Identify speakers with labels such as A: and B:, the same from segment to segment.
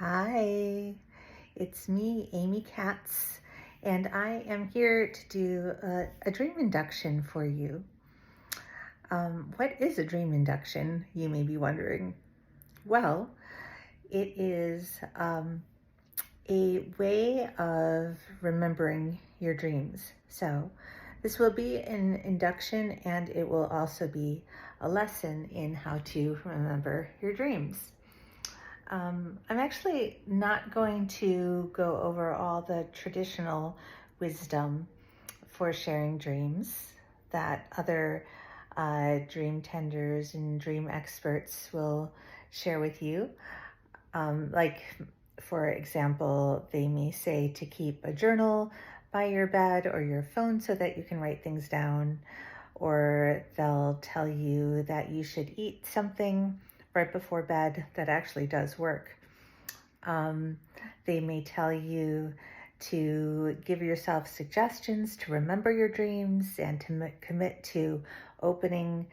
A: Hi, it's me, Amy Katz, and I am here to do a dream induction for you. What is a dream induction, you may be wondering? Well, it is a way of remembering your dreams. So this will be an induction, and it will also be a lesson in how to remember your dreams. I'm actually not going to go over all the traditional wisdom for sharing dreams that other dream tenders and dream experts will share with you. Like, for example, they may say to keep a journal by your bed or your phone so that you can write things down, or they'll tell you that you should eat something right before bed. That actually does work. They may tell you to give yourself suggestions to remember your dreams and to commit to opening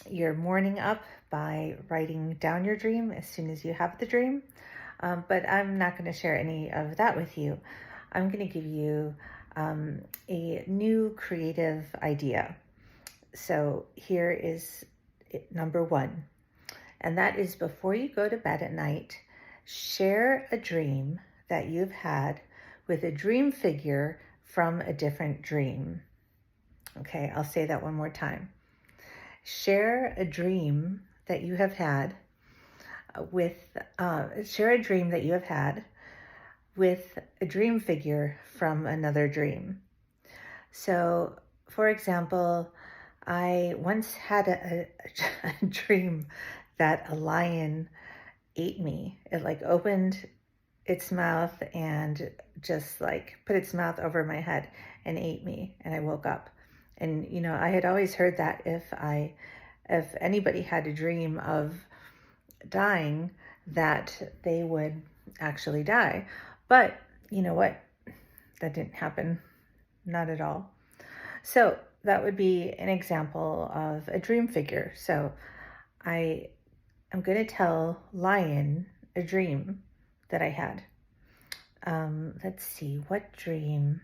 A: your morning up by writing down your dream as soon as you have the dream. But I'm not going to share any of that with you. I'm going to give you a new creative idea. So here is number one, and that is before you go to bed at night, share a dream that you've had with a dream figure from a different dream. Okay, I'll say that one more time. Share a dream that you have had share a dream that you have had with a dream figure from another dream. So, for example, I once had a dream that a lion ate me. It opened its mouth and just put its mouth over my head and ate me, and I woke up. And I had always heard that if anybody had a dream of dying, that they would actually die. But you know what? That didn't happen. Not at all. So that would be an example of a dream figure. So I'm going to tell Lion a dream that I had. Let's see, what dream?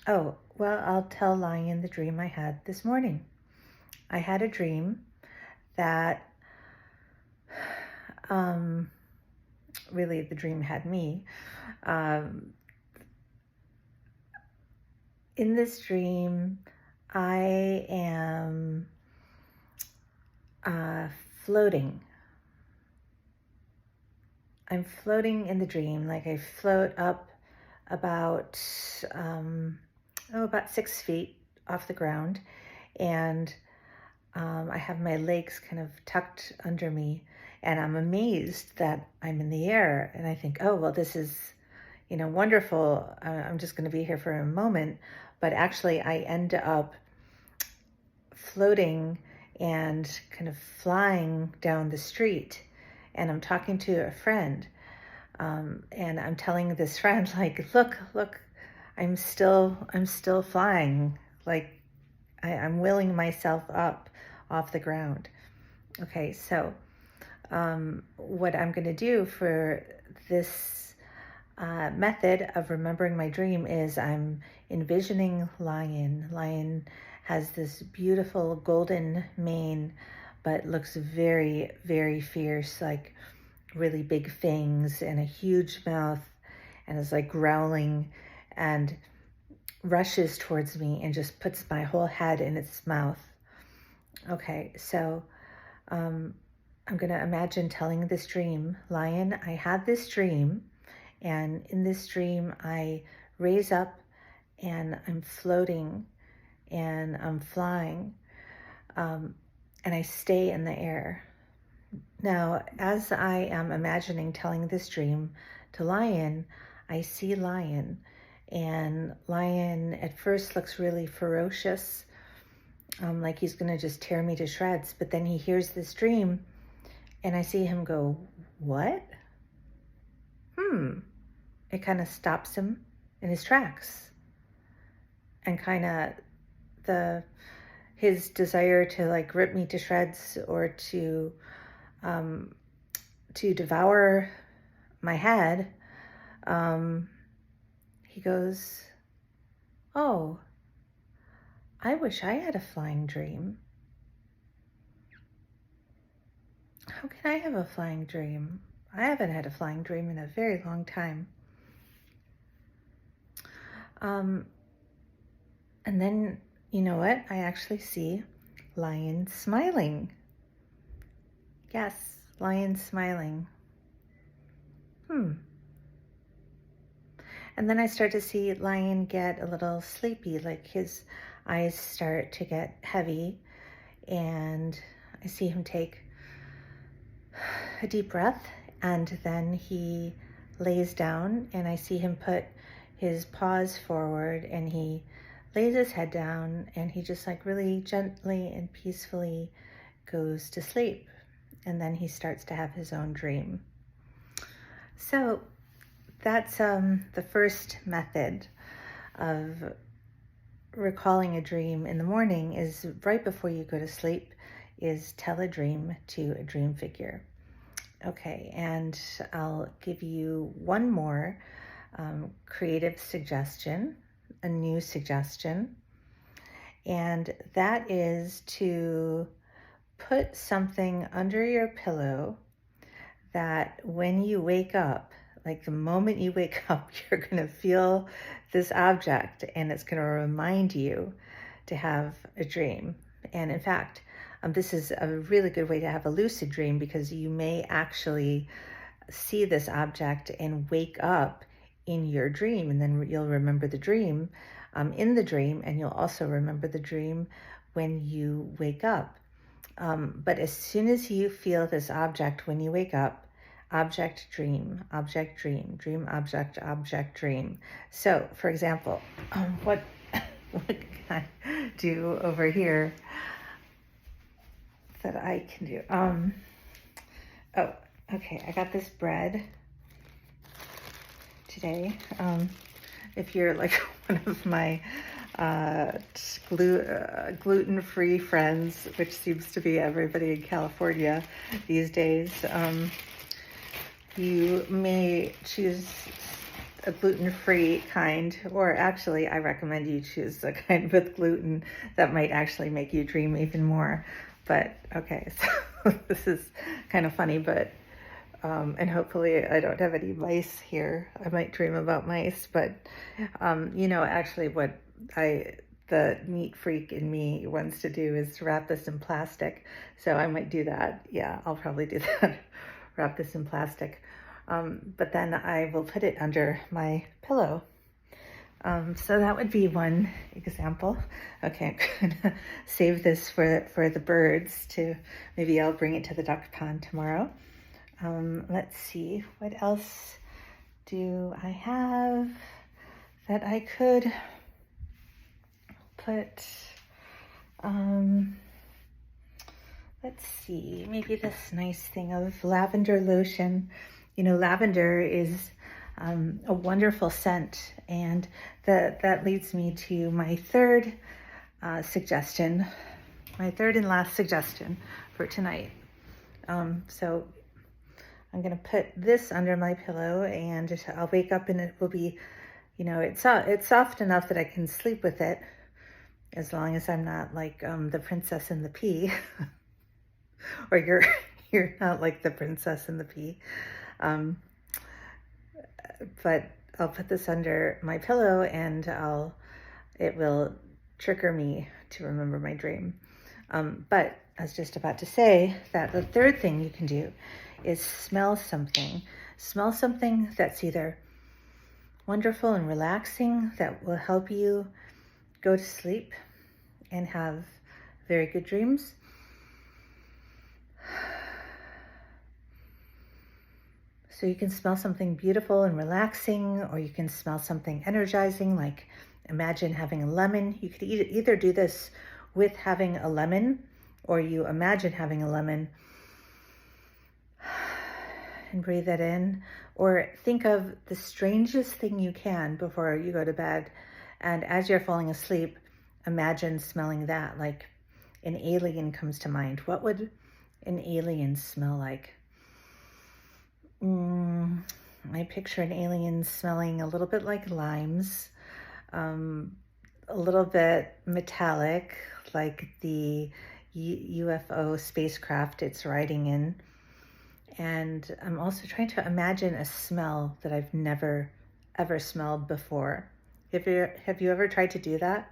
A: Oh, well, I'll tell Lion the dream I had this morning. I had a dream that really the dream had me. In this dream, I am floating. I'm floating in the dream. I float up about 6 feet off the ground, and I have my legs kind of tucked under me, and I'm amazed that I'm in the air. And I think, oh, well, this is, wonderful. I'm just going to be here for a moment. But actually, I end up floating and kind of flying down the street, and I'm talking to a friend, and I'm telling this friend, look, I'm still flying. I'm wheeling myself up off the ground. Okay, so what I'm going to do for this method of remembering my dream is I'm envisioning Lion. Lion has this beautiful golden mane, but looks very, very fierce, really big fangs and a huge mouth, and is growling and rushes towards me and just puts my whole head in its mouth. Okay, so I'm going to imagine telling this dream, Lion, I had this dream, and in this dream I raise up and I'm floating and I'm flying, and I stay in the air. Now, as I am imagining telling this dream to Lion, I see Lion, and Lion at first looks really ferocious, like he's going to just tear me to shreds. But then he hears this dream, and I see him go, what? It kind of stops him in his tracks, and kind of his desire to rip me to shreds or to to devour my head, he goes, "Oh, I wish I had a flying dream. How can I have a flying dream? I haven't had a flying dream in a very long time." And then, you know what? I actually see Lion smiling. Yes, Lion smiling. And then I start to see Lion get a little sleepy, like his eyes start to get heavy, and I see him take a deep breath, and then he lays down, and I see him put his paws forward, and he lays his head down, and he just like really gently and peacefully goes to sleep. And then he starts to have his own dream. So that's the first method of recalling a dream in the morning, is right before you go to sleep, is tell a dream to a dream figure. Okay, and I'll give you one more creative suggestion, a new suggestion, and that is to put something under your pillow that when you wake up, like the moment you wake up, you're going to feel this object, and it's going to remind you to have a dream. And in fact, this is a really good way to have a lucid dream, because you may actually see this object and wake up in your dream, and then you'll remember the dream in the dream, and you'll also remember the dream when you wake up. But as soon as you feel this object when you wake up, object, dream, dream, object, dream. So, for example, what can I do over here that I can do? Oh, okay, I got this bread today. If you're like one of my gluten-free friends, which seems to be everybody in California these days, you may choose a gluten-free kind, or actually I recommend you choose a kind with gluten that might actually make you dream even more. But okay, so this is kind of funny, but and hopefully I don't have any mice here. I might dream about mice, but actually what the neat freak in me wants to do is wrap this in plastic. So I might do that. Yeah, I'll probably do that. Wrap this in plastic. But then I will put it under my pillow. So that would be one example. Okay, I'm gonna save this for the birds to, maybe I'll bring it to the duck pond tomorrow. Let's see, what else do I have that I could put? Let's see, maybe this nice thing of lavender lotion. Lavender is a wonderful scent, and that leads me to my third suggestion, my third and last suggestion for tonight. So I'm going to put this under my pillow, and I'll wake up and it will be, it's soft enough that I can sleep with it, as long as I'm not like the princess and the pea, or you're not like the princess and the pea. But I'll put this under my pillow, and it will trigger me to remember my dream. But I was just about to say that the third thing you can do is smell something. Smell something that's either wonderful and relaxing, that will help you go to sleep and have very good dreams. So you can smell something beautiful and relaxing, or you can smell something energizing, like imagine having a lemon. You could either do this with having a lemon, or you imagine having a lemon and breathe that in, or think of the strangest thing you can before you go to bed. And as you're falling asleep, imagine smelling that. Like an alien comes to mind. What would an alien smell like? I picture an alien smelling a little bit like limes, a little bit metallic, like the UFO spacecraft it's riding in. And I'm also trying to imagine a smell that I've never, ever smelled before. Have you ever tried to do that?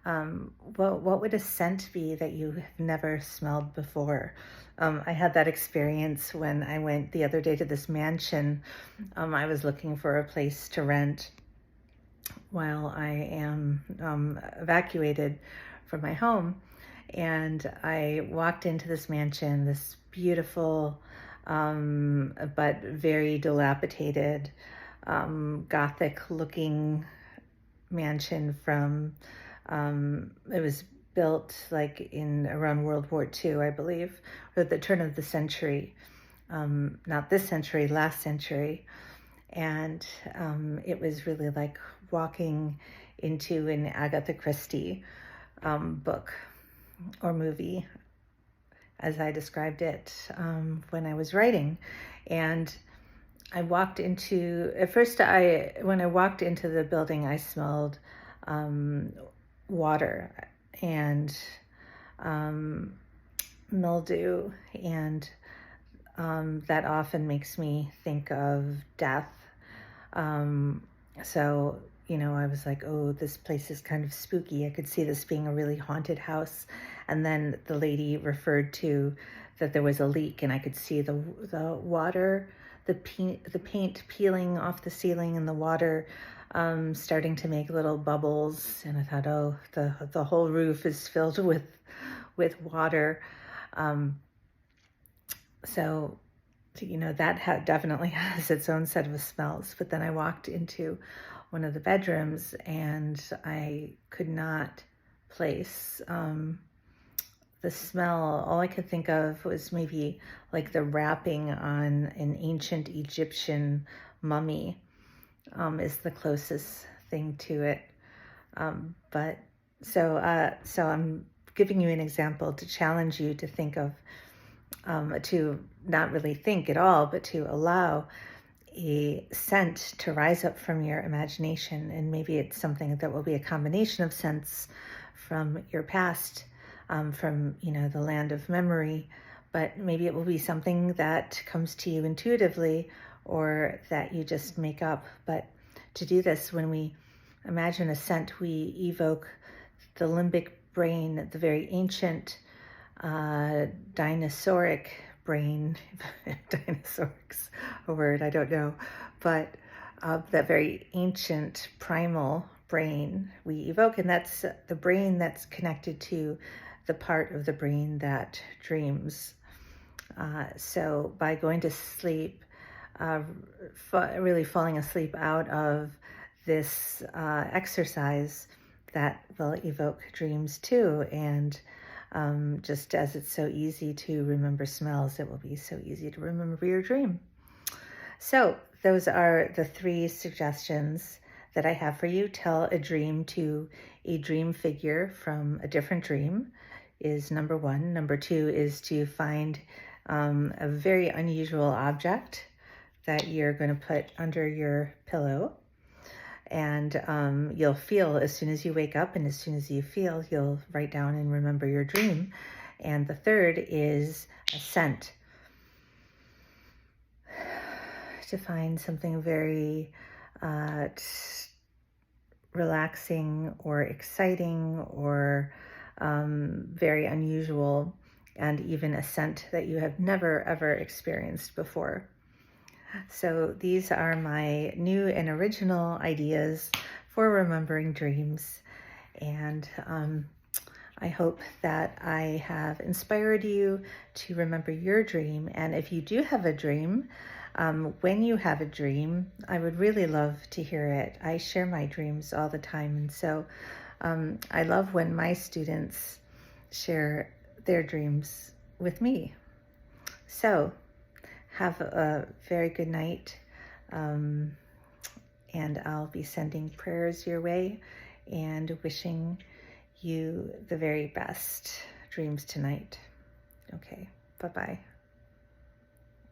A: What would a scent be that you have never smelled before? I had that experience when I went the other day to this mansion. I was looking for a place to rent while I am evacuated from my home. And I walked into this mansion, this beautiful, but very dilapidated, Gothic looking mansion from, it was built like in around World War II, I believe, or at the turn of the century. Not this century, last century. And it was really like walking into an Agatha Christie book or movie, as I described it when I was writing. And I walked into, at first when I walked into the building, I smelled water and mildew, and that often makes me think of death. So, I was like, oh, this place is kind of spooky. I could see this being a really haunted house. And then the lady referred to that there was a leak, and I could see the water, the paint peeling off the ceiling, and the water starting to make little bubbles. And I thought, oh, the whole roof is filled with water. So that definitely has its own set of smells. But then I walked into one of the bedrooms, and I could not place the smell. All I could think of was maybe like the wrapping on an ancient Egyptian mummy is the closest thing to it. But so I'm giving you an example to challenge you to think of, to not really think at all, but to allow a scent to rise up from your imagination. And maybe it's something that will be a combination of scents from your past, from the land of memory, but maybe it will be something that comes to you intuitively or that you just make up. But to do this, when we imagine a scent, we evoke the limbic brain, the very ancient dinosauric brain. Dinosauric's a word, I don't know, but that very ancient primal brain we evoke, and that's the brain that's connected to the part of the brain that dreams. So by going to sleep, really falling asleep out of this exercise, that will evoke dreams too. And just as it's so easy to remember smells, it will be so easy to remember your dream. So those are the 3 suggestions that I have for you. Tell a dream to a dream figure from a different dream is number 1. Number 2 is to find a very unusual object that you're going to put under your pillow. And you'll feel as soon as you wake up, and as soon as you feel, you'll write down and remember your dream. And the third is a scent. To find something very relaxing or exciting or very unusual, and even a scent that you have never ever experienced before. So these are my new and original ideas for remembering dreams. And I hope that I have inspired you to remember your dream. And if you do have a dream, when you have a dream, I would really love to hear it. I share my dreams all the time. And so I love when my students share their dreams with me. So have a very good night, and I'll be sending prayers your way and wishing you the very best dreams tonight. Okay, bye-bye.